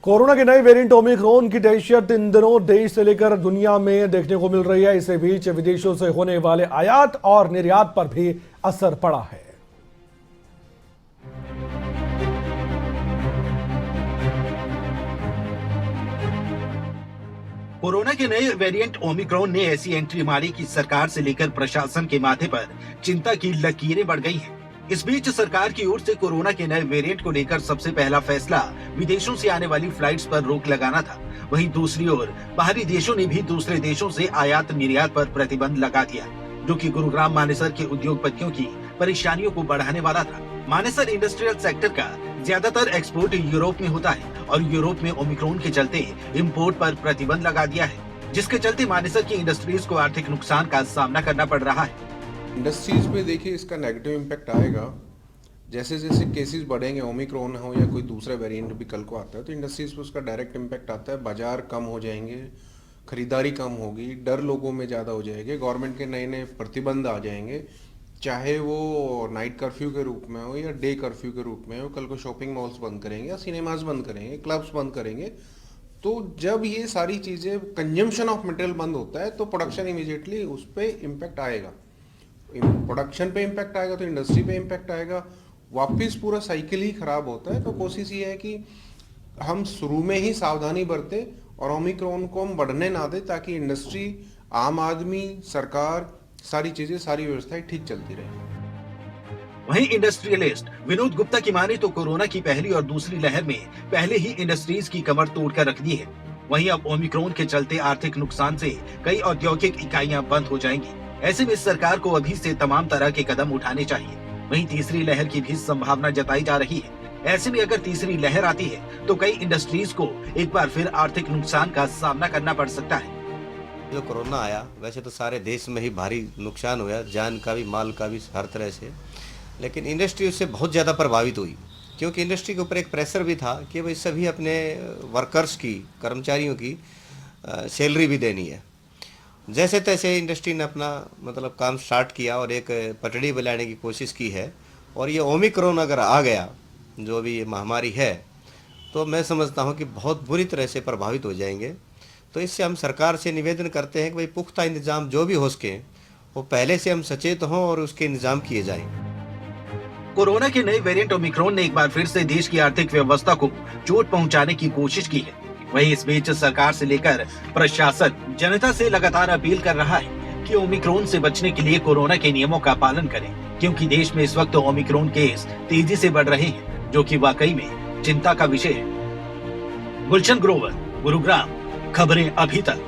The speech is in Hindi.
कोरोना के नए वेरिएंट ओमिक्रॉन की दहशत इन दिनों देश से लेकर दुनिया में देखने को मिल रही है। इसी बीच विदेशों से होने वाले आयात और निर्यात पर भी असर पड़ा है। कोरोना के नए वेरिएंट ओमिक्रॉन ने ऐसी एंट्री मारी कि सरकार से लेकर प्रशासन के माथे पर चिंता की लकीरें बढ़ गई हैं। इस बीच सरकार की ओर से कोरोना के नए वेरिएंट को लेकर सबसे पहला फैसला विदेशों से आने वाली फ्लाइट्स पर रोक लगाना था। वहीं दूसरी ओर बाहरी देशों ने भी दूसरे देशों से आयात निर्यात पर प्रतिबंध लगा दिया, जो कि गुरुग्राम मानेसर के उद्योगपतियों की परेशानियों को बढ़ाने वाला था। मानेसर इंडस्ट्रियल सेक्टर का ज्यादातर एक्सपोर्ट यूरोप में होता है और यूरोप में ओमिक्रॉन के चलते इंपोर्ट पर प्रतिबंध लगा दिया है, जिसके चलते मानेसर की इंडस्ट्रीज को आर्थिक नुकसान का सामना करना पड़ रहा है। इंडस्ट्रीज पे देखिए इसका नेगेटिव इम्पैक्ट आएगा। जैसे जैसे केसेस बढ़ेंगे, ओमिक्रॉन हो या कोई दूसरा वेरिएंट भी कल को आता है, तो इंडस्ट्रीज पे उसका डायरेक्ट इम्पैक्ट आता है। बाजार कम हो जाएंगे, खरीदारी कम होगी, डर लोगों में ज़्यादा हो जाएगी, गवर्नमेंट के नए नए प्रतिबंध आ जाएंगे, चाहे वो नाइट कर्फ्यू के रूप में हो या डे कर्फ्यू के रूप में हो। कल को शॉपिंग मॉल्स बंद करेंगे या सिनेमाज बंद करेंगे, क्लब्स बंद करेंगे। तो जब ये सारी चीज़ें, कंजम्पशन ऑफ मटेरियल बंद होता है तो प्रोडक्शन इमीडिएटली उस पर इम्पैक्ट आएगा। प्रोडक्शन पे इम्पैक्ट आएगा तो इंडस्ट्री पे इम्पैक्ट आएगा, वापस पूरा साइकिल ही खराब होता है। तो कोशिश ये है कि हम शुरू में ही सावधानी बरतें और ओमिक्रॉन को हम बढ़ने ना दें, ताकि इंडस्ट्री, आम आदमी, सरकार, सारी चीजें, सारी व्यवस्थाएं ठीक चलती रहे। वहीं इंडस्ट्रियलिस्ट विनोद गुप्ता की माने तो कोरोना की पहली और दूसरी लहर में पहले ही इंडस्ट्रीज की कमर तोड़कर रख दी है। वहीं अब ओमिक्रॉन के चलते आर्थिक नुकसान से कई औद्योगिक इकाइयां बंद हो जाएंगी। ऐसे में सरकार को अभी से तमाम तरह के कदम उठाने चाहिए। वहीं तीसरी लहर की भी संभावना जताई जा रही है। ऐसे में अगर तीसरी लहर आती है तो कई इंडस्ट्रीज को एक बार फिर आर्थिक नुकसान का सामना करना पड़ सकता है। जो कोरोना आया, वैसे तो सारे देश में ही भारी नुकसान हुआ, जान का भी, माल का भी, हर तरह से। लेकिन इंडस्ट्री उससे बहुत ज़्यादा प्रभावित हुई, क्योंकि इंडस्ट्री के ऊपर एक प्रेशर भी था कि भाई सभी अपने वर्कर्स की, कर्मचारियों की सैलरी भी देनी है। जैसे तैसे इंडस्ट्री ने अपना मतलब काम स्टार्ट किया और एक पटड़ी पे लाने की कोशिश की है। और ये ओमिक्रॉन अगर आ गया, जो भी ये महामारी है, तो मैं समझता हूँ कि बहुत बुरी तरह से प्रभावित हो जाएंगे। तो इससे हम सरकार से निवेदन करते हैं कि भाई पुख्ता इंतजाम जो भी हो सके वो पहले से हम सचेत हों और उसके इंतजाम किए जाएं। कोरोना के नए वेरिएंट ओमिक्रॉन ने एक बार फिर से देश की आर्थिक व्यवस्था को चोट पहुंचाने की कोशिश की है। वहीं इस बीच सरकार से लेकर प्रशासन जनता से लगातार अपील कर रहा है कि ओमिक्रॉन से बचने के लिए कोरोना के नियमों का पालन करें, क्योंकि देश में इस वक्त ओमिक्रॉन केस तेजी से बढ़ रहे हैं, जो कि वाकई में चिंता का विषय है। गुलशन ग्रोवर, गुरुग्राम, खबरें अभी तक।